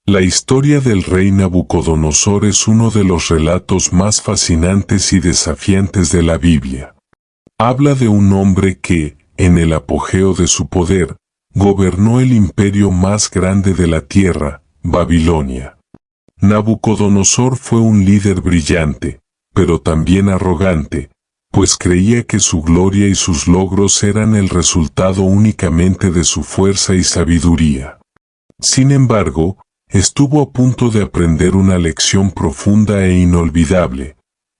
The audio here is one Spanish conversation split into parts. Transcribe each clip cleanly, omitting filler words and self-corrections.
La historia del rey Nabucodonosor es uno de los relatos más fascinantes y desafiantes de la Biblia. Habla de un hombre que, en el apogeo de su poder, gobernó el imperio más grande de la tierra, Babilonia. Nabucodonosor fue un líder brillante, pero también arrogante, pues creía que su gloria y sus logros eran el resultado únicamente de su fuerza y sabiduría. Sin embargo, estuvo a punto de aprender una lección profunda e inolvidable.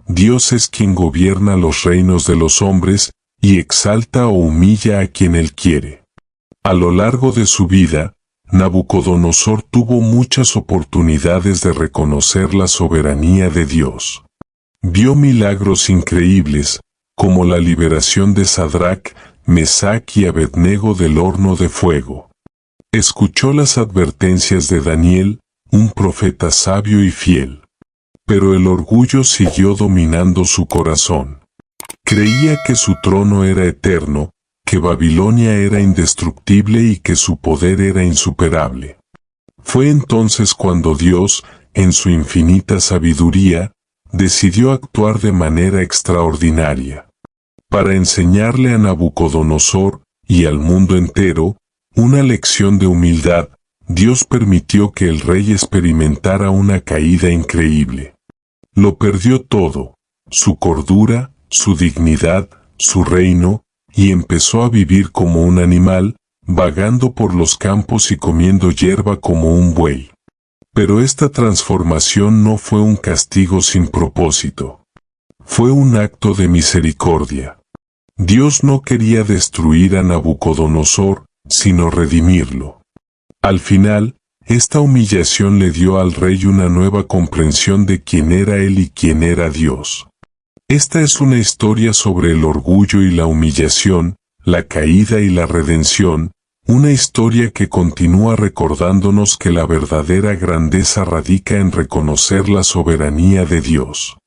Dios es quien gobierna los reinos de los hombres y exalta o humilla a quien Él quiere. A lo largo de su vida, Nabucodonosor tuvo muchas oportunidades de reconocer la soberanía de Dios. Vio milagros increíbles, como la liberación de Sadrac, Mesac y Abednego del horno de fuego. Escuchó las advertencias de Daniel, un profeta sabio y fiel. Pero el orgullo siguió dominando su corazón. Creía que su trono era eterno, que Babilonia era indestructible y que su poder era insuperable. Fue entonces cuando Dios, en su infinita sabiduría, decidió actuar de manera extraordinaria. Para enseñarle a Nabucodonosor, y al mundo entero, una lección de humildad, Dios permitió que el rey experimentara una caída increíble. Lo perdió todo, su cordura, su dignidad, su reino, y empezó a vivir como un animal, vagando por los campos y comiendo hierba como un buey. Pero esta transformación no fue un castigo sin propósito. Fue un acto de misericordia. Dios no quería destruir a Nabucodonosor, sino redimirlo. Al final, esta humillación le dio al rey una nueva comprensión de quién era él y quién era Dios. Esta es una historia sobre el orgullo y la humillación, la caída y la redención, una historia que continúa recordándonos que la verdadera grandeza radica en reconocer la soberanía de Dios.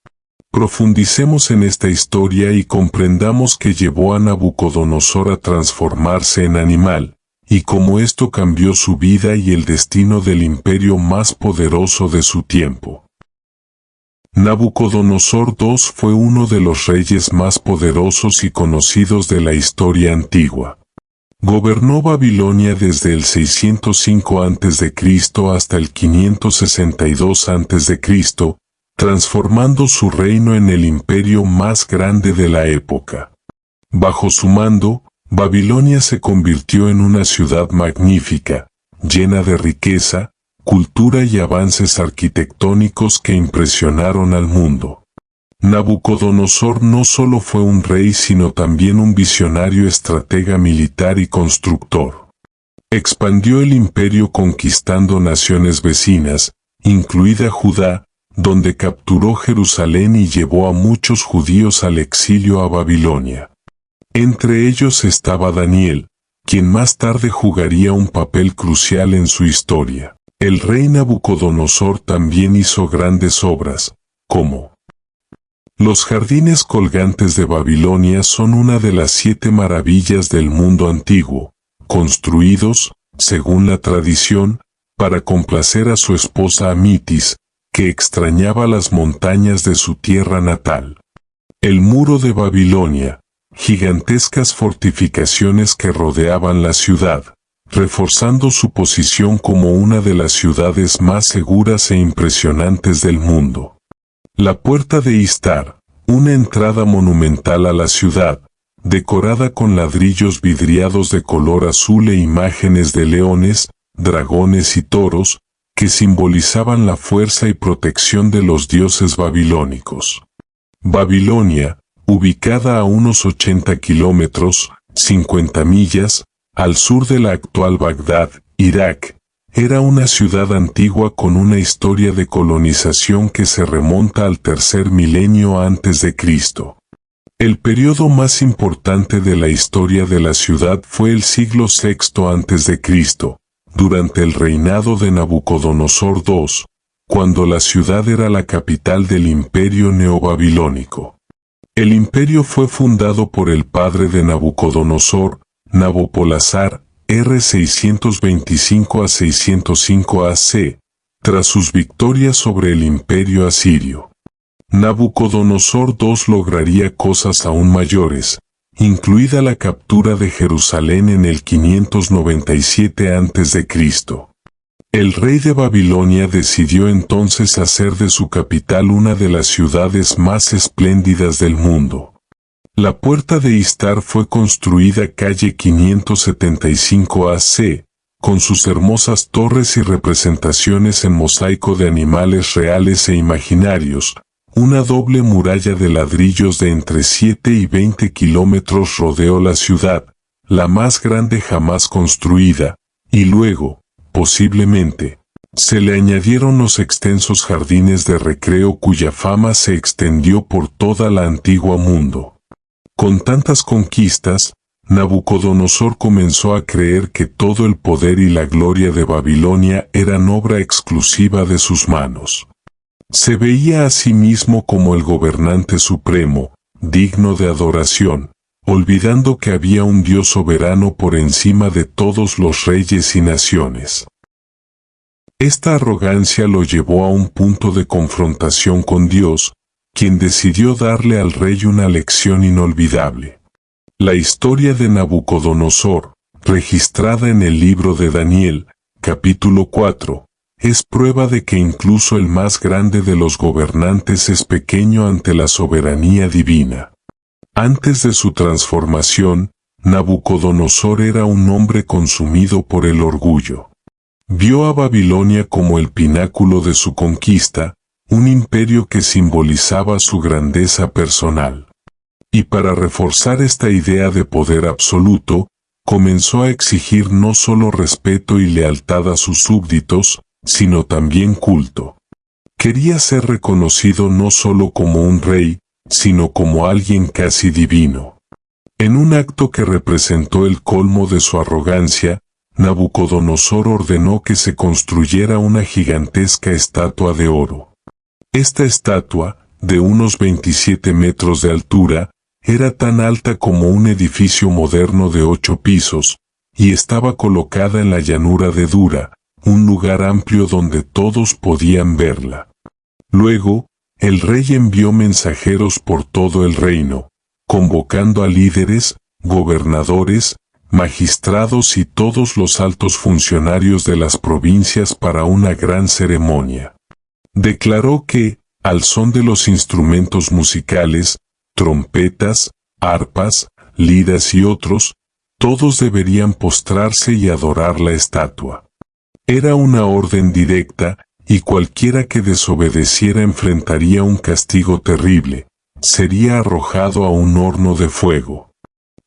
Profundicemos en esta historia y comprendamos que llevó a Nabucodonosor a transformarse en animal, y cómo esto cambió su vida y el destino del imperio más poderoso de su tiempo. Nabucodonosor II fue uno de los reyes más poderosos y conocidos de la historia antigua. Gobernó Babilonia desde el 605 a.C. hasta el 562 a.C., transformando su reino en el imperio más grande de la época. Bajo su mando, Babilonia se convirtió en una ciudad magnífica, llena de riqueza, cultura y avances arquitectónicos que impresionaron al mundo. Nabucodonosor no solo fue un rey sino también un visionario estratega militar y constructor. Expandió el imperio conquistando naciones vecinas, incluida Judá, donde capturó Jerusalén y llevó a muchos judíos al exilio a Babilonia. Entre ellos estaba Daniel, quien más tarde jugaría un papel crucial en su historia. El rey Nabucodonosor también hizo grandes obras, como los jardines colgantes de Babilonia son una de las 7 maravillas del mundo antiguo, construidos, según la tradición, para complacer a su esposa Amitis, que extrañaba las montañas de su tierra natal. El muro de Babilonia, gigantescas fortificaciones que rodeaban la ciudad, reforzando su posición como una de las ciudades más seguras e impresionantes del mundo. La Puerta de Istar, una entrada monumental a la ciudad, decorada con ladrillos vidriados de color azul e imágenes de leones, dragones y toros, que simbolizaban la fuerza y protección de los dioses babilónicos. Babilonia, ubicada a unos 80 kilómetros, 50 millas, al sur de la actual Bagdad, Irak, era una ciudad antigua con una historia de colonización que se remonta al tercer milenio antes de Cristo. El periodo más importante de la historia de la ciudad fue el siglo VI a.C., durante el reinado de Nabucodonosor II, cuando la ciudad era la capital del imperio neobabilónico. El imperio fue fundado por el padre de Nabucodonosor, Nabopolassar, R. 625 a 605 AC, tras sus victorias sobre el imperio asirio. Nabucodonosor II lograría cosas aún mayores, incluida la captura de Jerusalén en el 597 a.C. El rey de Babilonia decidió entonces hacer de su capital una de las ciudades más espléndidas del mundo. La puerta de Istar fue construida calle 575 AC, con sus hermosas torres y representaciones en mosaico de animales reales e imaginarios. Una doble muralla de ladrillos de entre 7 y 20 kilómetros rodeó la ciudad, la más grande jamás construida, y luego, posiblemente, se le añadieron los extensos jardines de recreo cuya fama se extendió por toda la antigua mundo. Con tantas conquistas, Nabucodonosor comenzó a creer que todo el poder y la gloria de Babilonia eran obra exclusiva de sus manos. Se veía a sí mismo como el gobernante supremo, digno de adoración, olvidando que había un Dios soberano por encima de todos los reyes y naciones. Esta arrogancia lo llevó a un punto de confrontación con Dios, quien decidió darle al rey una lección inolvidable. La historia de Nabucodonosor, registrada en el libro de Daniel, capítulo 4, es prueba de que incluso el más grande de los gobernantes es pequeño ante la soberanía divina. Antes de su transformación, Nabucodonosor era un hombre consumido por el orgullo. Vio a Babilonia como el pináculo de su conquista, un imperio que simbolizaba su grandeza personal. Y para reforzar esta idea de poder absoluto, comenzó a exigir no solo respeto y lealtad a sus súbditos, sino también culto. Quería ser reconocido no solo como un rey, sino como alguien casi divino. En un acto que representó el colmo de su arrogancia, Nabucodonosor ordenó que se construyera una gigantesca estatua de oro. Esta estatua, de unos 27 metros de altura, era tan alta como un edificio moderno de 8 pisos, y estaba colocada en la llanura de Dura, un lugar amplio donde todos podían verla. Luego, el rey envió mensajeros por todo el reino, convocando a líderes, gobernadores, magistrados y todos los altos funcionarios de las provincias para una gran ceremonia. Declaró que, al son de los instrumentos musicales, trompetas, arpas, liras y otros, todos deberían postrarse y adorar la estatua. Era una orden directa, y cualquiera que desobedeciera enfrentaría un castigo terrible, sería arrojado a un horno de fuego.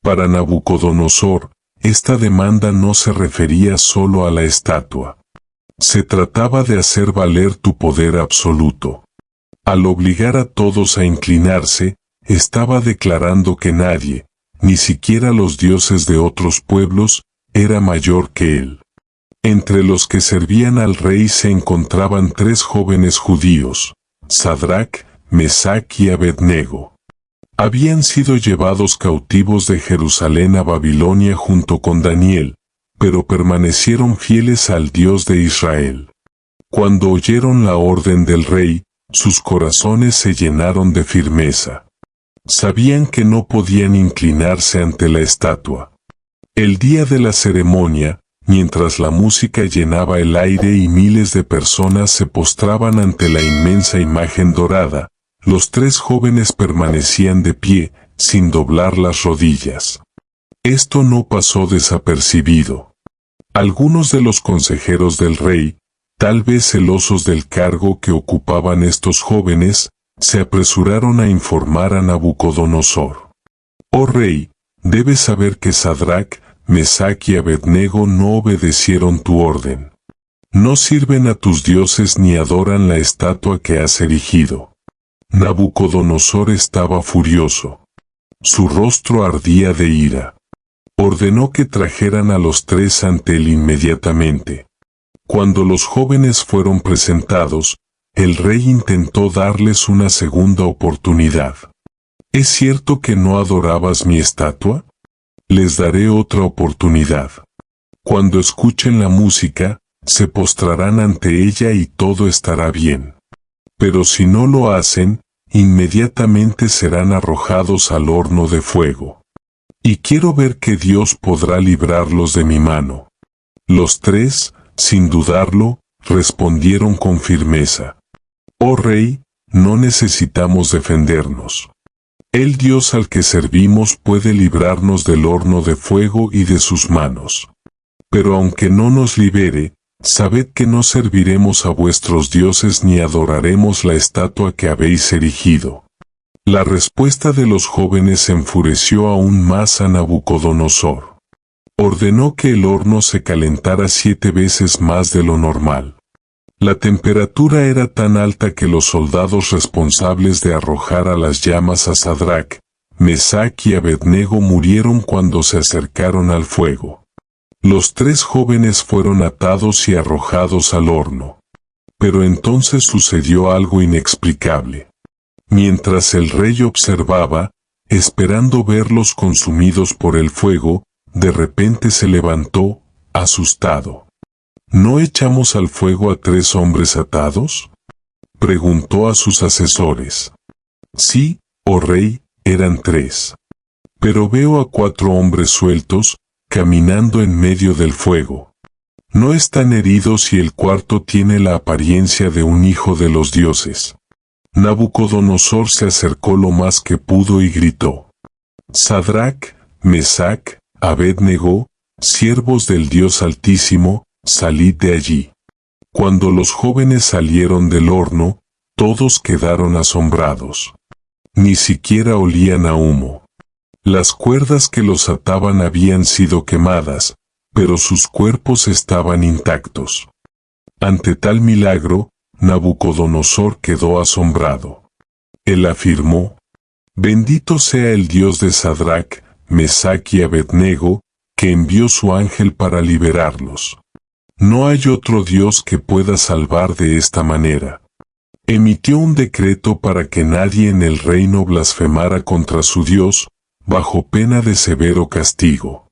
Para Nabucodonosor, esta demanda no se refería solo a la estatua. Se trataba de hacer valer tu poder absoluto. Al obligar a todos a inclinarse, estaba declarando que nadie, ni siquiera los dioses de otros pueblos, era mayor que él. Entre los que servían al rey se encontraban 3 jóvenes judíos, Sadrac, Mesac y Abednego. Habían sido llevados cautivos de Jerusalén a Babilonia junto con Daniel, pero permanecieron fieles al Dios de Israel. Cuando oyeron la orden del rey, sus corazones se llenaron de firmeza. Sabían que no podían inclinarse ante la estatua. El día de la ceremonia, mientras la música llenaba el aire y miles de personas se postraban ante la inmensa imagen dorada, los 3 jóvenes permanecían de pie, sin doblar las rodillas. Esto no pasó desapercibido. Algunos de los consejeros del rey, tal vez celosos del cargo que ocupaban estos jóvenes, se apresuraron a informar a Nabucodonosor. Oh rey, debes saber que Sadrac, Mesac y Abednego no obedecieron tu orden. No sirven a tus dioses ni adoran la estatua que has erigido. Nabucodonosor estaba furioso. Su rostro ardía de ira. Ordenó que trajeran a los 3 ante él inmediatamente. Cuando los jóvenes fueron presentados, el rey intentó darles una segunda oportunidad. ¿Es cierto que no adorabas mi estatua? Les daré otra oportunidad. Cuando escuchen la música, se postrarán ante ella y todo estará bien. Pero si no lo hacen, inmediatamente serán arrojados al horno de fuego. Y quiero ver que Dios podrá librarlos de mi mano. Los tres, sin dudarlo, respondieron con firmeza: Oh Rey, no necesitamos defendernos. El Dios al que servimos puede librarnos del horno de fuego y de sus manos. Pero aunque no nos libere, sabed que no serviremos a vuestros dioses ni adoraremos la estatua que habéis erigido. La respuesta de los jóvenes enfureció aún más a Nabucodonosor. Ordenó que el horno se calentara 7 veces más de lo normal. La temperatura era tan alta que los soldados responsables de arrojar a las llamas a Sadrac, Mesac y Abednego murieron cuando se acercaron al fuego. Los 3 jóvenes fueron atados y arrojados al horno. Pero entonces sucedió algo inexplicable. Mientras el rey observaba, esperando verlos consumidos por el fuego, de repente se levantó, asustado. ¿No echamos al fuego a 3 hombres atados?, preguntó a sus asesores. Sí, oh rey, eran 3. Pero veo a 4 hombres sueltos, caminando en medio del fuego. No están heridos y el cuarto tiene la apariencia de un hijo de los dioses. Nabucodonosor se acercó lo más que pudo y gritó: Sadrac, Mesac, Abednego, siervos del Dios Altísimo, salid de allí. Cuando los jóvenes salieron del horno, todos quedaron asombrados. Ni siquiera olían a humo. Las cuerdas que los ataban habían sido quemadas, pero sus cuerpos estaban intactos. Ante tal milagro, Nabucodonosor quedó asombrado. Él afirmó: Bendito sea el Dios de Sadrac, Mesac y Abednego, que envió su ángel para liberarlos. No hay otro Dios que pueda salvar de esta manera. Emitió un decreto para que nadie en el reino blasfemara contra su Dios, bajo pena de severo castigo.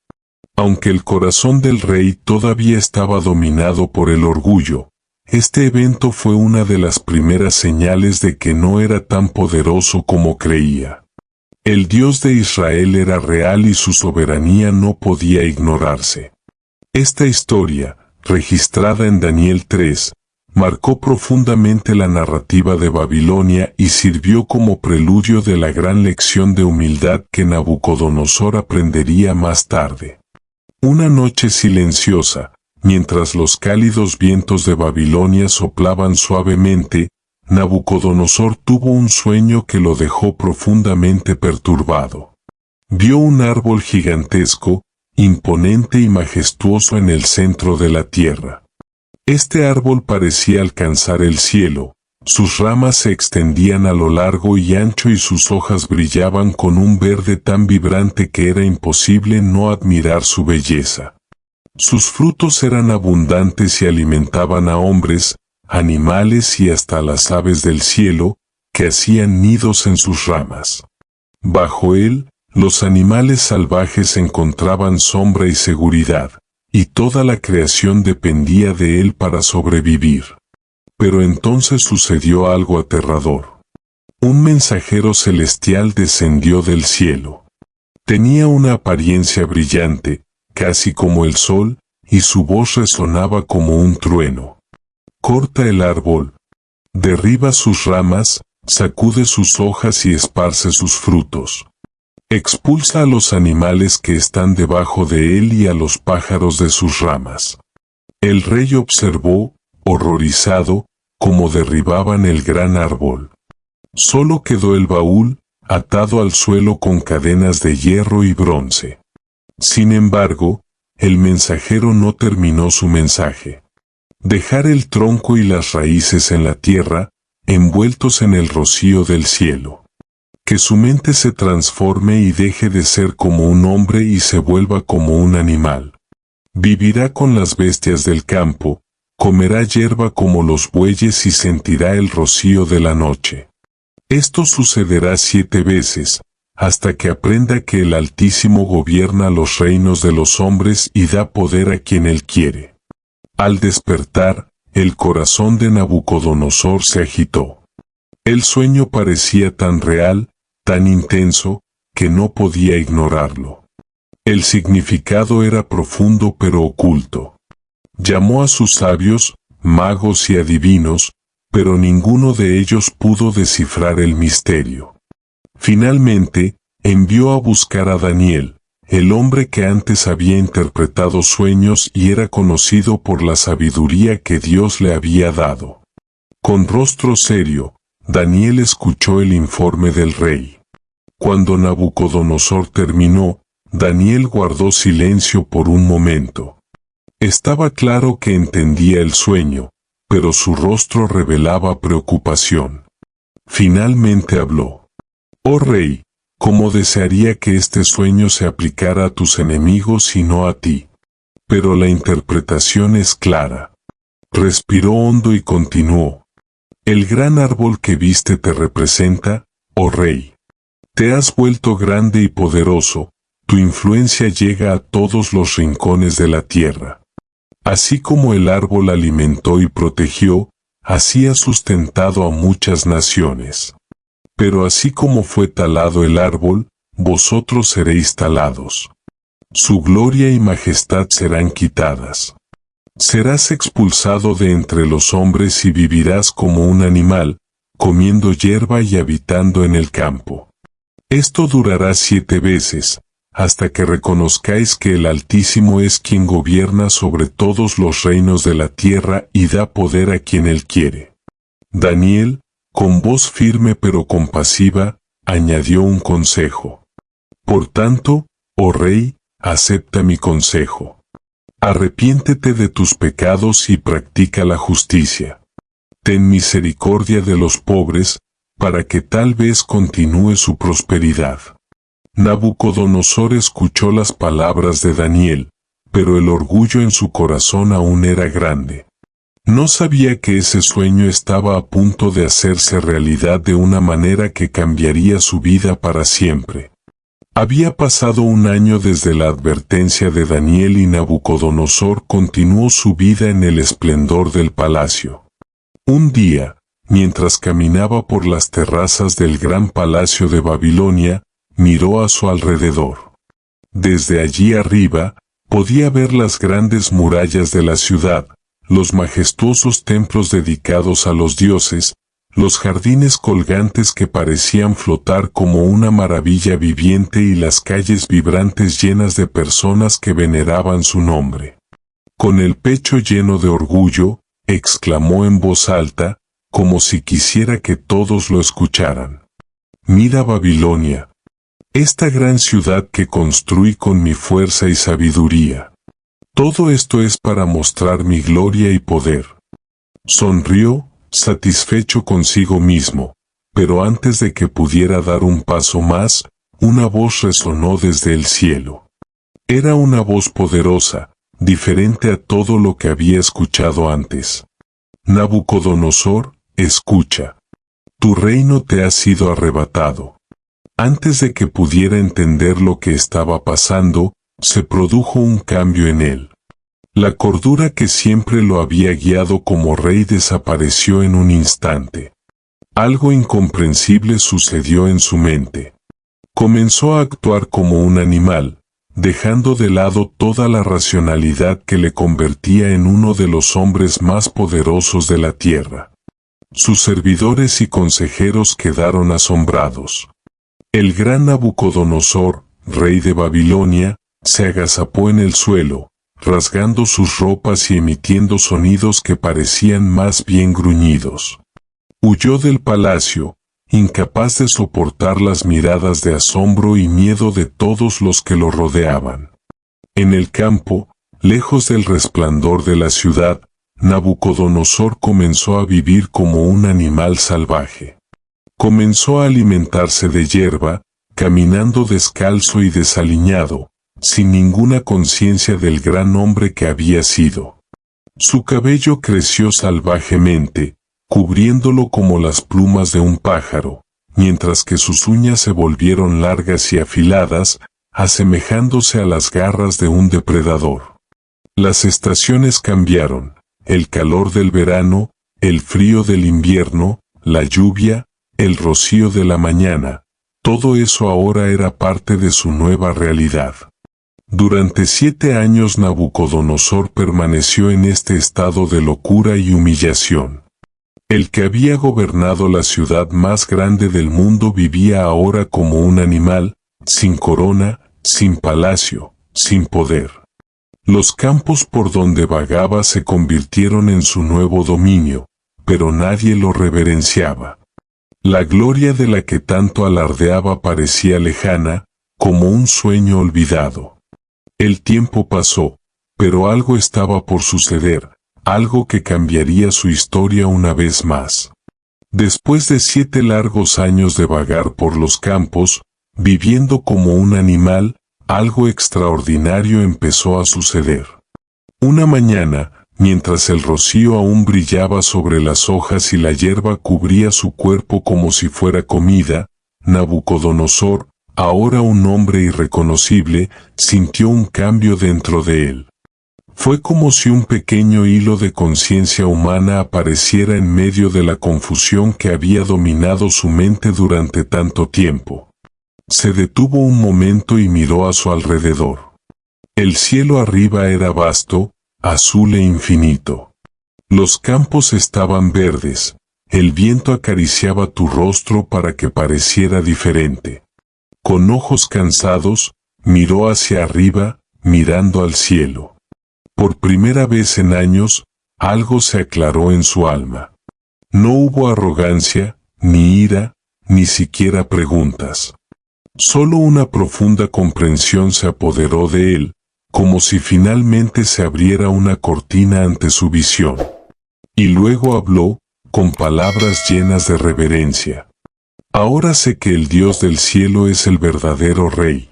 Aunque el corazón del rey todavía estaba dominado por el orgullo, este evento fue una de las primeras señales de que no era tan poderoso como creía. El Dios de Israel era real y su soberanía no podía ignorarse. Esta historia, registrada en Daniel 3, marcó profundamente la narrativa de Babilonia y sirvió como preludio de la gran lección de humildad que Nabucodonosor aprendería más tarde. Una noche silenciosa, mientras los cálidos vientos de Babilonia soplaban suavemente, Nabucodonosor tuvo un sueño que lo dejó profundamente perturbado. Vio un árbol gigantesco, imponente y majestuoso en el centro de la tierra. Este árbol parecía alcanzar el cielo, sus ramas se extendían a lo largo y ancho y sus hojas brillaban con un verde tan vibrante que era imposible no admirar su belleza. Sus frutos eran abundantes y alimentaban a hombres, animales y hasta las aves del cielo, que hacían nidos en sus ramas. Bajo él, los animales salvajes encontraban sombra y seguridad, y toda la creación dependía de él para sobrevivir. Pero entonces sucedió algo aterrador. Un mensajero celestial descendió del cielo. Tenía una apariencia brillante, casi como el sol, y su voz resonaba como un trueno. Corta el árbol, derriba sus ramas, sacude sus hojas y esparce sus frutos. Expulsa a los animales que están debajo de él y a los pájaros de sus ramas. El rey observó, horrorizado, cómo derribaban el gran árbol. Solo quedó el baúl, atado al suelo con cadenas de hierro y bronce. Sin embargo, el mensajero no terminó su mensaje. Dejar el tronco y las raíces en la tierra, envueltos en el rocío del cielo. Que su mente se transforme y deje de ser como un hombre y se vuelva como un animal. Vivirá con las bestias del campo, comerá hierba como los bueyes y sentirá el rocío de la noche. Esto sucederá 7 veces, hasta que aprenda que el Altísimo gobierna los reinos de los hombres y da poder a quien él quiere. Al despertar, el corazón de Nabucodonosor se agitó. El sueño parecía tan real, tan intenso, que no podía ignorarlo. El significado era profundo pero oculto. Llamó a sus sabios, magos y adivinos, pero ninguno de ellos pudo descifrar el misterio. Finalmente, envió a buscar a Daniel, el hombre que antes había interpretado sueños y era conocido por la sabiduría que Dios le había dado. Con rostro serio, Daniel escuchó el informe del rey. Cuando Nabucodonosor terminó, Daniel guardó silencio por un momento. Estaba claro que entendía el sueño, pero su rostro revelaba preocupación. Finalmente habló. «Oh rey, cómo desearía que este sueño se aplicara a tus enemigos y no a ti. Pero la interpretación es clara». Respiró hondo y continuó. «El gran árbol que viste te representa, oh rey. Te has vuelto grande y poderoso, tu influencia llega a todos los rincones de la tierra. Así como el árbol alimentó y protegió, así ha sustentado a muchas naciones. Pero así como fue talado el árbol, vosotros seréis talados. Su gloria y majestad serán quitadas. Serás expulsado de entre los hombres y vivirás como un animal, comiendo hierba y habitando en el campo. Esto durará 7 veces, hasta que reconozcáis que el Altísimo es quien gobierna sobre todos los reinos de la tierra y da poder a quien él quiere». Daniel, con voz firme pero compasiva, añadió un consejo. «Por tanto, oh rey, acepta mi consejo. Arrepiéntete de tus pecados y practica la justicia. Ten misericordia de los pobres, para que tal vez continúe su prosperidad». Nabucodonosor escuchó las palabras de Daniel, pero el orgullo en su corazón aún era grande. No sabía que ese sueño estaba a punto de hacerse realidad de una manera que cambiaría su vida para siempre. Había pasado un año desde la advertencia de Daniel y Nabucodonosor continuó su vida en el esplendor del palacio. Un día, mientras caminaba por las terrazas del gran palacio de Babilonia, miró a su alrededor. Desde allí arriba, podía ver las grandes murallas de la ciudad, los majestuosos templos dedicados a los dioses, los jardines colgantes que parecían flotar como una maravilla viviente y las calles vibrantes llenas de personas que veneraban su nombre. Con el pecho lleno de orgullo, exclamó en voz alta, como si quisiera que todos lo escucharan. «Mira Babilonia, esta gran ciudad que construí con mi fuerza y sabiduría. Todo esto es para mostrar mi gloria y poder». Sonrió, satisfecho consigo mismo, pero antes de que pudiera dar un paso más, una voz resonó desde el cielo. Era una voz poderosa, diferente a todo lo que había escuchado antes. «Nabucodonosor, escucha. Tu reino te ha sido arrebatado». Antes de que pudiera entender lo que estaba pasando, se produjo un cambio en él. La cordura que siempre lo había guiado como rey desapareció en un instante. Algo incomprensible sucedió en su mente. Comenzó a actuar como un animal, dejando de lado toda la racionalidad que le convertía en uno de los hombres más poderosos de la tierra. Sus servidores y consejeros quedaron asombrados. El gran Nabucodonosor, rey de Babilonia, se agazapó en el suelo, rasgando sus ropas y emitiendo sonidos que parecían más bien gruñidos. Huyó del palacio, incapaz de soportar las miradas de asombro y miedo de todos los que lo rodeaban. En el campo, lejos del resplandor de la ciudad, Nabucodonosor comenzó a vivir como un animal salvaje. Comenzó a alimentarse de hierba, caminando descalzo y desaliñado, sin ninguna conciencia del gran hombre que había sido. Su cabello creció salvajemente, cubriéndolo como las plumas de un pájaro, mientras que sus uñas se volvieron largas y afiladas, asemejándose a las garras de un depredador. Las estaciones cambiaron, el calor del verano, el frío del invierno, la lluvia, el rocío de la mañana, todo eso ahora era parte de su nueva realidad. Durante 7 años Nabucodonosor permaneció en este estado de locura y humillación. El que había gobernado la ciudad más grande del mundo vivía ahora como un animal, sin corona, sin palacio, sin poder. Los campos por donde vagaba se convirtieron en su nuevo dominio, pero nadie lo reverenciaba. La gloria de la que tanto alardeaba parecía lejana, como un sueño olvidado. El tiempo pasó, pero algo estaba por suceder, algo que cambiaría su historia una vez más. Después de 7 largos años de vagar por los campos, viviendo como un animal, algo extraordinario empezó a suceder. Una mañana, mientras el rocío aún brillaba sobre las hojas y la hierba cubría su cuerpo como si fuera comida, Nabucodonosor, ahora un hombre irreconocible, sintió un cambio dentro de él. Fue como si un pequeño hilo de conciencia humana apareciera en medio de la confusión que había dominado su mente durante tanto tiempo. Se detuvo un momento y miró a su alrededor. El cielo arriba era vasto, azul e infinito. Los campos estaban verdes, el viento acariciaba tu rostro para que pareciera diferente. Con ojos cansados, miró hacia arriba, mirando al cielo. Por primera vez en años, algo se aclaró en su alma. No hubo arrogancia, ni ira, ni siquiera preguntas. Solo una profunda comprensión se apoderó de él, como si finalmente se abriera una cortina ante su visión. Y luego habló, con palabras llenas de reverencia. Ahora sé que el Dios del cielo es el verdadero Rey.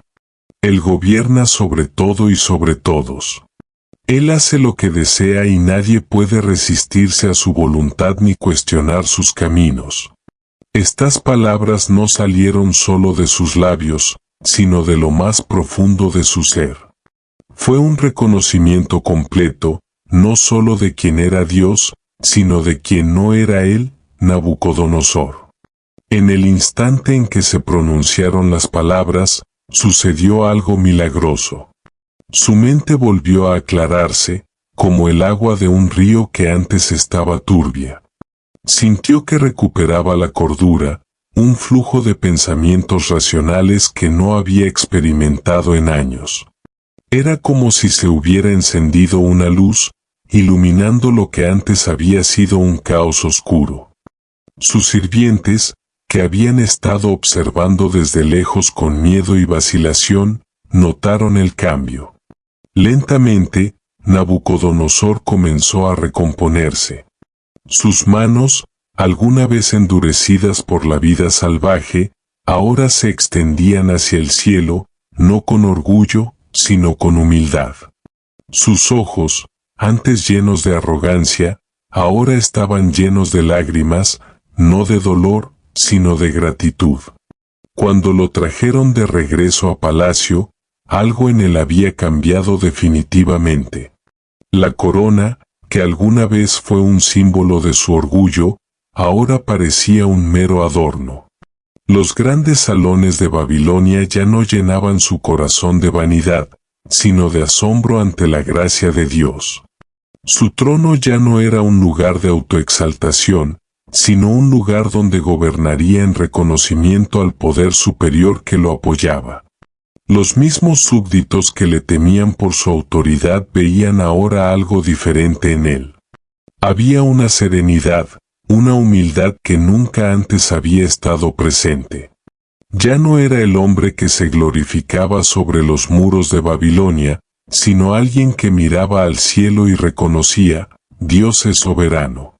Él gobierna sobre todo y sobre todos. Él hace lo que desea y nadie puede resistirse a su voluntad ni cuestionar sus caminos. Estas palabras no salieron solo de sus labios, sino de lo más profundo de su ser. Fue un reconocimiento completo, no solo de quien era Dios, sino de quien no era él, Nabucodonosor. En el instante en que se pronunciaron las palabras, sucedió algo milagroso. Su mente volvió a aclararse, como el agua de un río que antes estaba turbia. Sintió que recuperaba la cordura, un flujo de pensamientos racionales que no había experimentado en años. Era como si se hubiera encendido una luz, iluminando lo que antes había sido un caos oscuro. Sus sirvientes, que habían estado observando desde lejos con miedo y vacilación, notaron el cambio. Lentamente, Nabucodonosor comenzó a recomponerse. Sus manos, alguna vez endurecidas por la vida salvaje, ahora se extendían hacia el cielo, no con orgullo, sino con humildad. Sus ojos, antes llenos de arrogancia, ahora estaban llenos de lágrimas, no de dolor, sino de gratitud. Cuando lo trajeron de regreso a palacio, algo en él había cambiado definitivamente. La corona, que alguna vez fue un símbolo de su orgullo, ahora parecía un mero adorno. Los grandes salones de Babilonia ya no llenaban su corazón de vanidad, sino de asombro ante la gracia de Dios. Su trono ya no era un lugar de autoexaltación, sino un lugar donde gobernaría en reconocimiento al poder superior que lo apoyaba. Los mismos súbditos que le temían por su autoridad veían ahora algo diferente en él. Había una serenidad, una humildad que nunca antes había estado presente. Ya no era el hombre que se glorificaba sobre los muros de Babilonia, sino alguien que miraba al cielo y reconocía, Dios es soberano.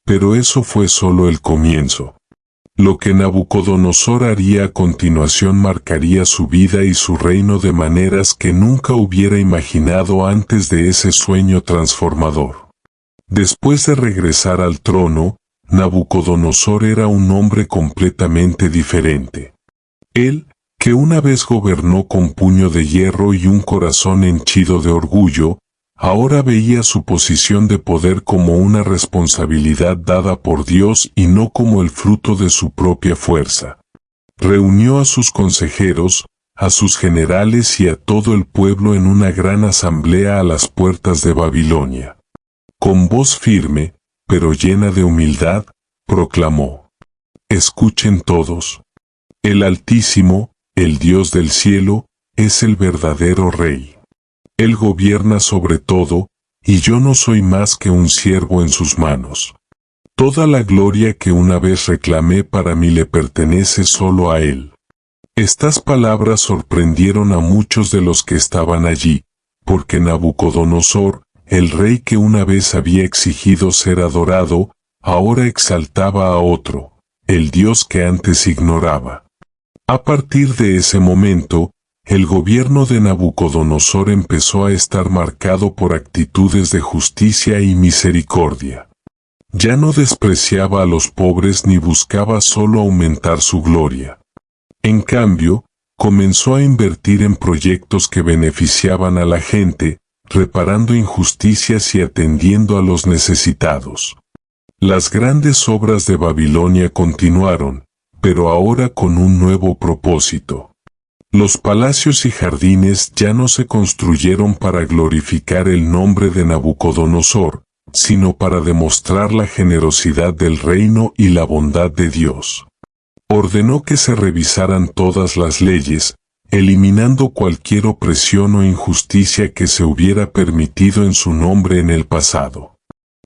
Pero eso fue solo el comienzo. Lo que Nabucodonosor haría a continuación marcaría su vida y su reino de maneras que nunca hubiera imaginado antes de ese sueño transformador. Después de regresar al trono, Nabucodonosor era un hombre completamente diferente. Él, que una vez gobernó con puño de hierro y un corazón henchido de orgullo, ahora veía su posición de poder como una responsabilidad dada por Dios y no como el fruto de su propia fuerza. Reunió a sus consejeros, a sus generales y a todo el pueblo en una gran asamblea a las puertas de Babilonia. Con voz firme, pero llena de humildad, proclamó: «Escuchen todos. El Altísimo, el Dios del cielo, es el verdadero Rey. Él gobierna sobre todo, y yo no soy más que un siervo en sus manos. Toda la gloria que una vez reclamé para mí le pertenece solo a Él». Estas palabras sorprendieron a muchos de los que estaban allí, porque Nabucodonosor, el rey que una vez había exigido ser adorado, ahora exaltaba a otro, el Dios que antes ignoraba. A partir de ese momento, el gobierno de Nabucodonosor empezó a estar marcado por actitudes de justicia y misericordia. Ya no despreciaba a los pobres ni buscaba solo aumentar su gloria. En cambio, comenzó a invertir en proyectos que beneficiaban a la gente, reparando injusticias y atendiendo a los necesitados. Las grandes obras de Babilonia continuaron, pero ahora con un nuevo propósito. Los palacios y jardines ya no se construyeron para glorificar el nombre de Nabucodonosor, sino para demostrar la generosidad del reino y la bondad de Dios. Ordenó que se revisaran todas las leyes, eliminando cualquier opresión o injusticia que se hubiera permitido en su nombre en el pasado.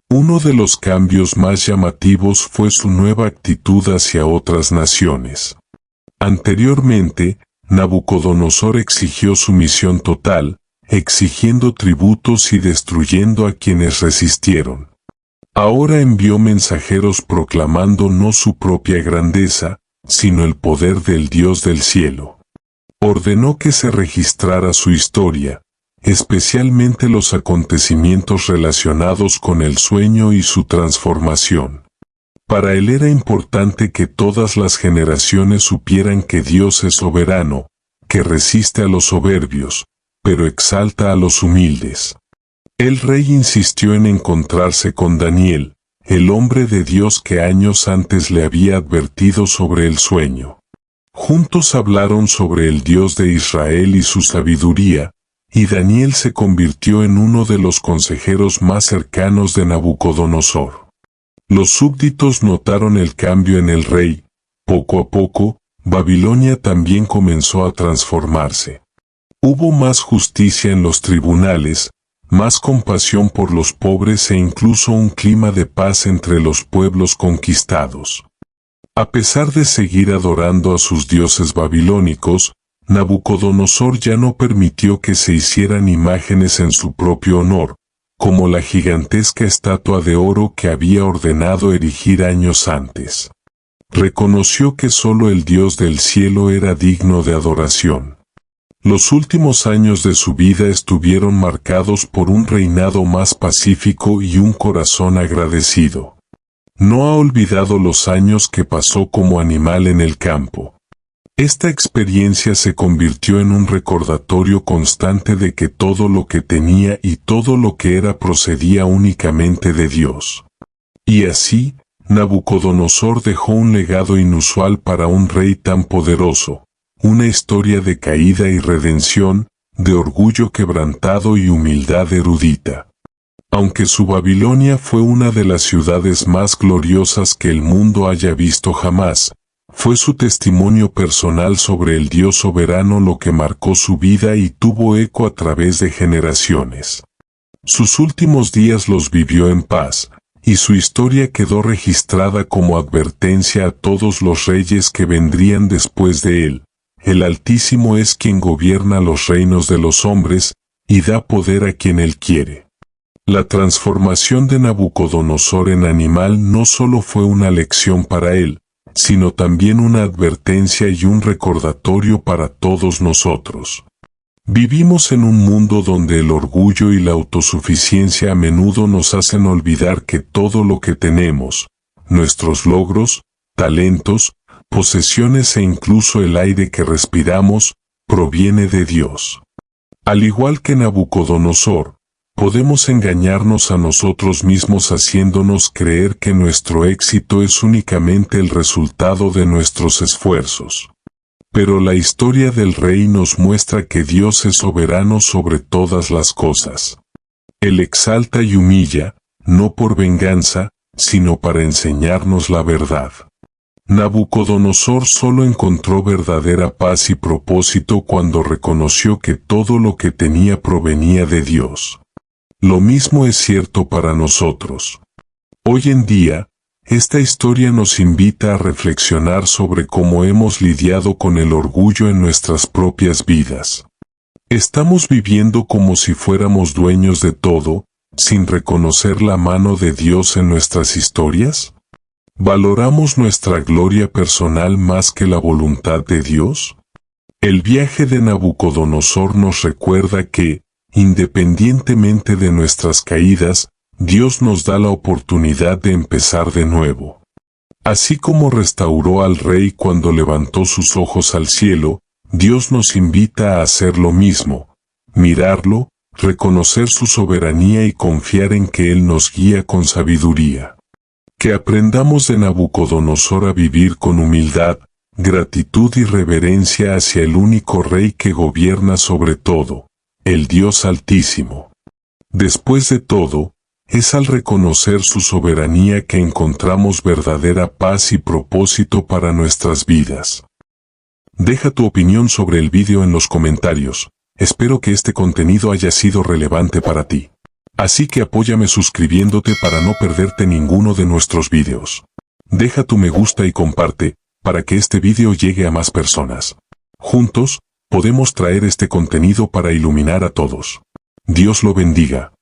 Uno de los cambios más llamativos fue su nueva actitud hacia otras naciones. Anteriormente, Nabucodonosor exigió sumisión total, exigiendo tributos y destruyendo a quienes resistieron. Ahora envió mensajeros proclamando no su propia grandeza, sino el poder del Dios del cielo. Ordenó que se registrara su historia, especialmente los acontecimientos relacionados con el sueño y su transformación. Para él era importante que todas las generaciones supieran que Dios es soberano, que resiste a los soberbios, pero exalta a los humildes. El rey insistió en encontrarse con Daniel, el hombre de Dios que años antes le había advertido sobre el sueño. Juntos hablaron sobre el Dios de Israel y su sabiduría, y Daniel se convirtió en uno de los consejeros más cercanos de Nabucodonosor. Los súbditos notaron el cambio en el rey. Poco a poco, Babilonia también comenzó a transformarse. Hubo más justicia en los tribunales, más compasión por los pobres e incluso un clima de paz entre los pueblos conquistados. A pesar de seguir adorando a sus dioses babilónicos, Nabucodonosor ya no permitió que se hicieran imágenes en su propio honor, como la gigantesca estatua de oro que había ordenado erigir años antes. Reconoció que solo el Dios del cielo era digno de adoración. Los últimos años de su vida estuvieron marcados por un reinado más pacífico y un corazón agradecido. No ha olvidado los años que pasó como animal en el campo. Esta experiencia se convirtió en un recordatorio constante de que todo lo que tenía y todo lo que era procedía únicamente de Dios. Y así, Nabucodonosor dejó un legado inusual para un rey tan poderoso. Una historia de caída y redención, de orgullo quebrantado y humildad erudita. Aunque su Babilonia fue una de las ciudades más gloriosas que el mundo haya visto jamás, fue su testimonio personal sobre el Dios soberano lo que marcó su vida y tuvo eco a través de generaciones. Sus últimos días los vivió en paz, y su historia quedó registrada como advertencia a todos los reyes que vendrían después de él. El Altísimo es quien gobierna los reinos de los hombres, y da poder a quien él quiere. La transformación de Nabucodonosor en animal no solo fue una lección para él, sino también una advertencia y un recordatorio para todos nosotros. Vivimos en un mundo donde el orgullo y la autosuficiencia a menudo nos hacen olvidar que todo lo que tenemos, nuestros logros, talentos, posesiones e incluso el aire que respiramos, proviene de Dios. Al igual que Nabucodonosor, Podemos engañarnos a nosotros mismos haciéndonos creer que nuestro éxito es únicamente el resultado de nuestros esfuerzos. Pero la historia del Rey nos muestra que Dios es soberano sobre todas las cosas. Él exalta y humilla, no por venganza, sino para enseñarnos la verdad. Nabucodonosor solo encontró verdadera paz y propósito cuando reconoció que todo lo que tenía provenía de Dios. Lo mismo es cierto para nosotros. Hoy en día, esta historia nos invita a reflexionar sobre cómo hemos lidiado con el orgullo en nuestras propias vidas. ¿Estamos viviendo como si fuéramos dueños de todo, sin reconocer la mano de Dios en nuestras historias? ¿Valoramos nuestra gloria personal más que la voluntad de Dios? El viaje de Nabucodonosor nos recuerda que, independientemente de nuestras caídas, Dios nos da la oportunidad de empezar de nuevo. Así como restauró al rey cuando levantó sus ojos al cielo, Dios nos invita a hacer lo mismo, mirarlo, reconocer su soberanía y confiar en que Él nos guía con sabiduría. Que aprendamos de Nabucodonosor a vivir con humildad, gratitud y reverencia hacia el único Rey que gobierna sobre todo, el Dios Altísimo. Después de todo, es al reconocer su soberanía que encontramos verdadera paz y propósito para nuestras vidas. Deja tu opinión sobre el vídeo en los comentarios. Espero que este contenido haya sido relevante para ti. Así que apóyame suscribiéndote para no perderte ninguno de nuestros vídeos. Deja tu me gusta y comparte, para que este vídeo llegue a más personas. Juntos, podemos traer este contenido para iluminar a todos. Dios lo bendiga.